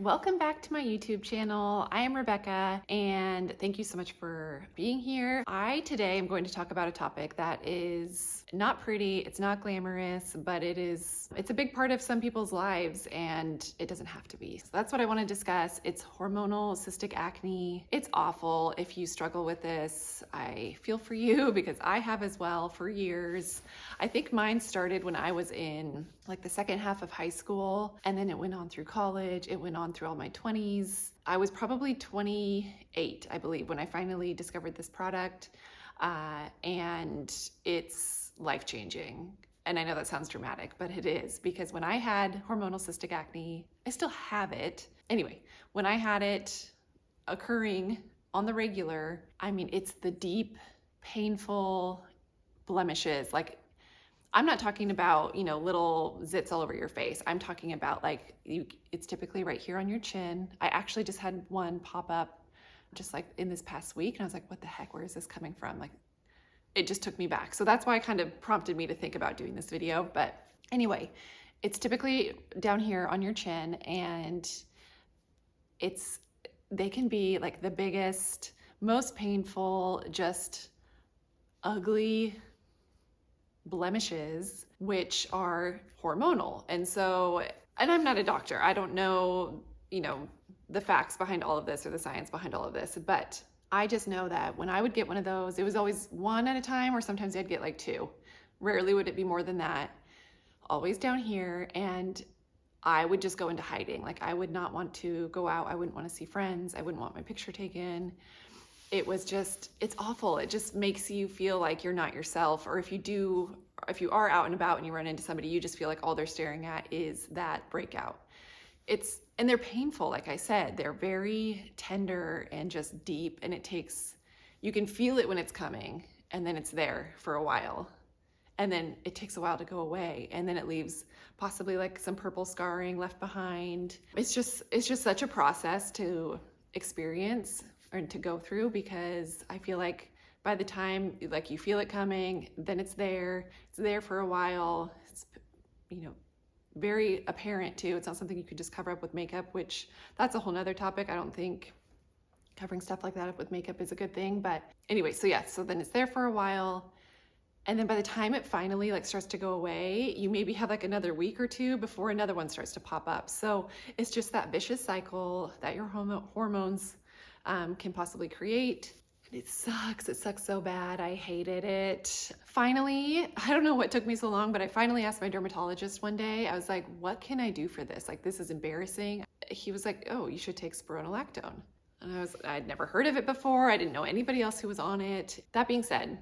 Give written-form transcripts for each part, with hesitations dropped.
Welcome back to my YouTube channel. I am Rebecca and thank you so much for being here. Today am going to talk about a topic that is not pretty, it's not glamorous, but it's a big part of some people's lives and it doesn't have to be. So that's what I want to discuss. It's hormonal cystic acne. It's awful. If you struggle with this, I feel for you because I have as well for years. I think mine started when I was in like the second half of high school, and then it went on through college. It went on through all my 20s. I was probably 28, I believe, when I finally discovered this product, and it's life-changing. And I know that sounds dramatic, but it is, because when I had hormonal cystic acne, I still have it. Anyway, when I had it occurring on the regular, I mean, it's the deep, painful blemishes. Like, I'm not talking about, little zits all over your face. I'm talking about it's typically right here on your chin. I actually just had one pop up just like in this past week. And I was like, what the heck, where is this coming from? Like, it just took me back. So that's why it kind of prompted me to think about doing this video. But anyway, it's typically down here on your chin, and they can be like the biggest, most painful, just ugly blemishes, which are hormonal. And I'm not a doctor. I don't know, the facts behind all of this or the science behind all of this, but I just know that when I would get one of those, it was always one at a time, or sometimes I'd get like two. Rarely would it be more than that. Always down here. And I would just go into hiding. Like, I would not want to go out. I wouldn't want to see friends. I wouldn't want my picture taken. It's awful. It just makes you feel like you're not yourself. Or if you are out and about and you run into somebody, you just feel like all they're staring at is that breakout. And they're painful. Like I said, they're very tender and just deep, and you can feel it when it's coming, and then it's there for a while. And then it takes a while to go away. And then it leaves possibly like some purple scarring left behind. It's just such a process to experience or to go through, because I feel like by the time you feel it coming, then it's there for a while. It's, very apparent too. It's not something you could just cover up with makeup, which that's a whole nother topic. I don't think covering stuff like that up with makeup is a good thing. But anyway, so then it's there for a while. And then by the time it finally starts to go away, you maybe have like another week or two before another one starts to pop up. So it's just that vicious cycle that your hormones can possibly create. It sucks. It sucks so bad. I hated it. Finally, I don't know what took me so long, but I finally asked my dermatologist one day. I was like, what can I do for this? Like, this is embarrassing. He was like, oh, you should take Spironolactone. And I'd never heard of it before. I didn't know anybody else who was on it. That being said,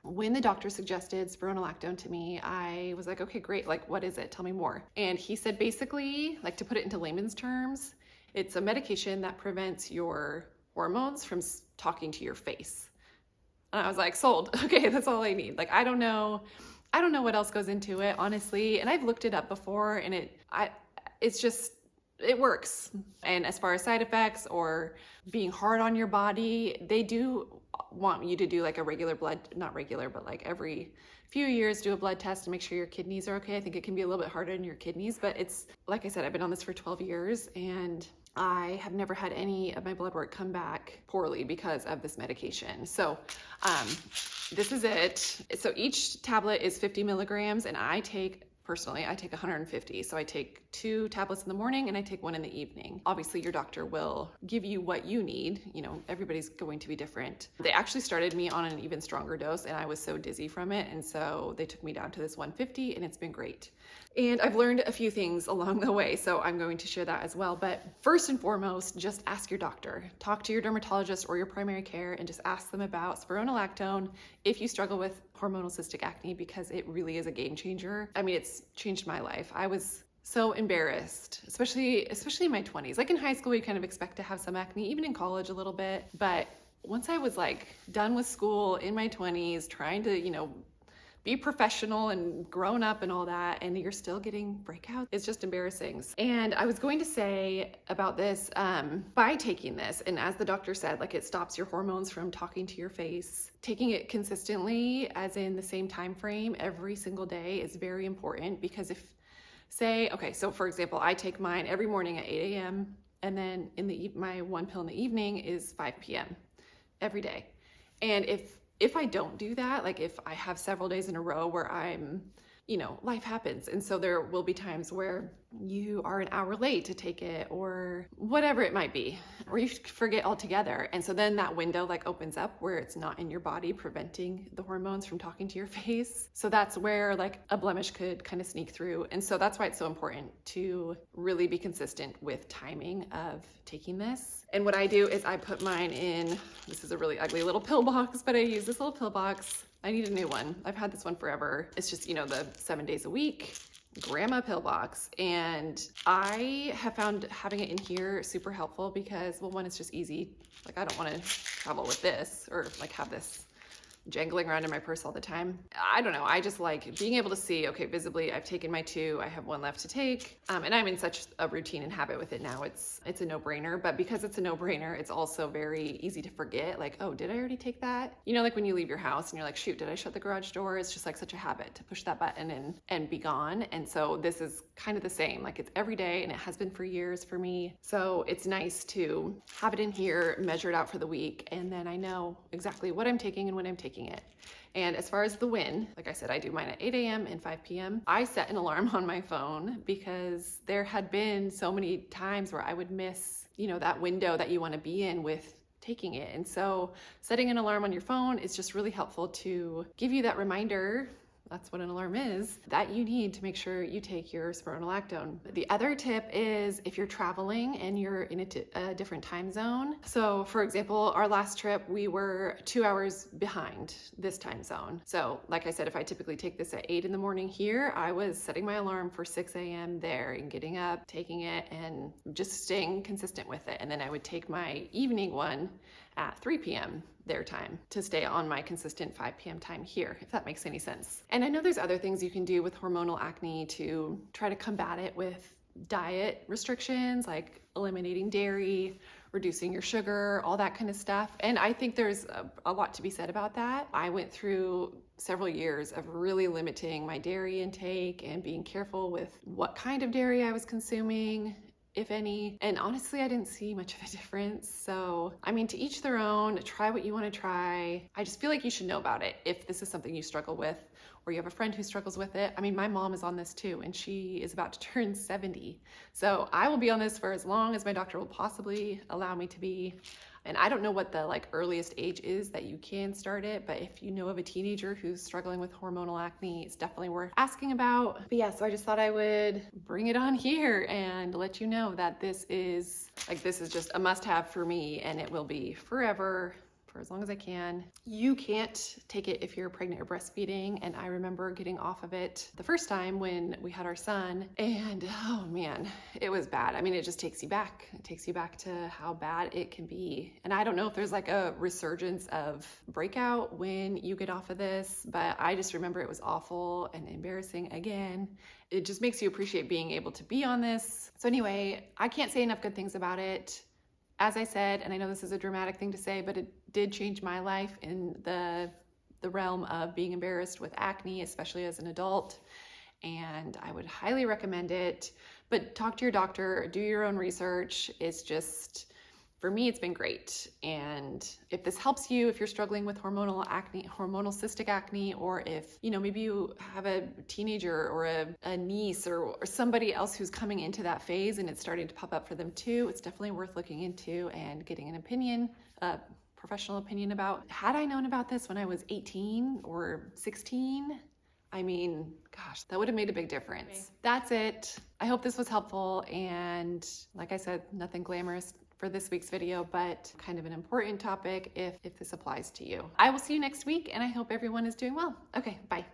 when the doctor suggested Spironolactone to me, I was like, okay, great. Like, what is it? Tell me more. And he said, basically, to put it into layman's terms, it's a medication that prevents your hormones from talking to your face. And I was like, sold. Okay, that's all I need. Like, I don't know what else goes into it, honestly. And I've looked it up before, and it works. And as far as side effects or being hard on your body, they do want you to do like a regular not regular, but like every few years do a blood test to make sure your kidneys are okay. I think it can be a little bit harder on your kidneys, but it's, like I said, I've been on this for 12 years and I have never had any of my blood work come back poorly because of this medication. So this is it. So each tablet is 50 milligrams, and personally, I take 150. So I take 2 tablets in the morning and I take 1 in the evening. Obviously, your doctor will give you what you need. Everybody's going to be different. They actually started me on an even stronger dose, and I was so dizzy from it. And so they took me down to this 150, and it's been great. And I've learned a few things along the way, so I'm going to share that as well. But first and foremost, just ask your doctor. Talk to your dermatologist or your primary care and just ask them about Spironolactone if you struggle with hormonal cystic acne, because it really is a game changer. I mean, it's changed my life. I was so embarrassed, especially in my 20s. Like in high school, you kind of expect to have some acne, even in college a little bit. But once I was done with school in my 20s, trying to, be professional and grown up and all that, and you're still getting breakouts. It's just embarrassing. And I was going to say about this, by taking this, and as the doctor said, it stops your hormones from talking to your face. Taking it consistently, as in the same time frame every single day, is very important, because so for example, I take mine every morning at 8 a.m. And then my one pill in the evening is 5 p.m. every day. And if I don't do that, like if I have several days in a row where I'm, life happens. And so there will be times where you are an hour late to take it or whatever it might be, or you forget altogether. And so then that window like opens up where it's not in your body, preventing the hormones from talking to your face. So that's where like a blemish could kind of sneak through. And so that's why it's so important to really be consistent with timing of taking this. And what I do is I put mine in, this is a really ugly little pill box, but I use this little pill box. I need a new one. I've had this one forever. It's just, the 7 days a week grandma pill box. And I have found having it in here super helpful because, well, one, it's just easy. Like I don't want to travel with this or like have this jangling around in my purse all the time. I don't know. I just like being able to see, okay, visibly I've taken my 2, I have 1 left to take. And I'm in such a routine and habit with it now. It's a no-brainer, but because it's a no-brainer, it's also very easy to forget. Like, oh, did I already take that? Like when you leave your house and you're like, shoot, did I shut the garage door? It's just like such a habit to push that button and be gone. And so this is kind of the same. Like it's every day and it has been for years for me. So it's nice to have it in here, measured out for the week. And then I know exactly what I'm taking and when I'm taking it. And as far as the when, like I said, I do mine at 8 a.m. and 5 p.m. I set an alarm on my phone because there had been so many times where I would miss, that window that you want to be in with taking it. And so setting an alarm on your phone is just really helpful to give you that reminder. That's what an alarm is, that you need to make sure you take your spironolactone. The other tip is if you're traveling and you're in a different time zone. So for example, our last trip, we were 2 hours behind this time zone. So like I said, if I typically take this at 8 in the morning here, I was setting my alarm for 6 a.m. there and getting up, taking it and just staying consistent with it. And then I would take my evening one at 3 p.m. their time to stay on my consistent 5 p.m. time here, if that makes any sense. And I know there's other things you can do with hormonal acne to try to combat it with diet restrictions, like eliminating dairy, reducing your sugar, all that kind of stuff. And I think there's a lot to be said about that. I went through several years of really limiting my dairy intake and being careful with what kind of dairy I was consuming, if any. And honestly, I didn't see much of a difference. So, to each their own, try what you want to try. I just feel like you should know about it if this is something you struggle with or you have a friend who struggles with it. My mom is on this too, and she is about to turn 70. So I will be on this for as long as my doctor will possibly allow me to be. And I don't know what the earliest age is that you can start it, but if you know of a teenager who's struggling with hormonal acne, it's definitely worth asking about. But yeah, so I just thought I would bring it on here and let you know that this is just a must-have for me, and it will be forever, for as long as I can. You can't take it if you're pregnant or breastfeeding, and I remember getting off of it the first time when we had our son, and oh man, it was bad. It just takes you back. It takes you back to how bad it can be. And I don't know if there's a resurgence of breakout when you get off of this, but I just remember it was awful and embarrassing again. It just makes you appreciate being able to be on this. So anyway, I can't say enough good things about it. As I said, and I know this is a dramatic thing to say, but it did change my life in the realm of being embarrassed with acne, especially as an adult. And I would highly recommend it, but talk to your doctor, do your own research. It's just, for me, it's been great. And if this helps you, if you're struggling with hormonal acne, hormonal cystic acne, or if, maybe you have a teenager or a niece or somebody else who's coming into that phase and it's starting to pop up for them too, it's definitely worth looking into and getting an opinion, professional opinion about. Had I known about this when I was 18 or 16, gosh, that would have made a big difference. Okay. That's it. I hope this was helpful. And like I said, nothing glamorous for this week's video, but kind of an important topic if this applies to you. I will see you next week, and I hope everyone is doing well. Okay, bye.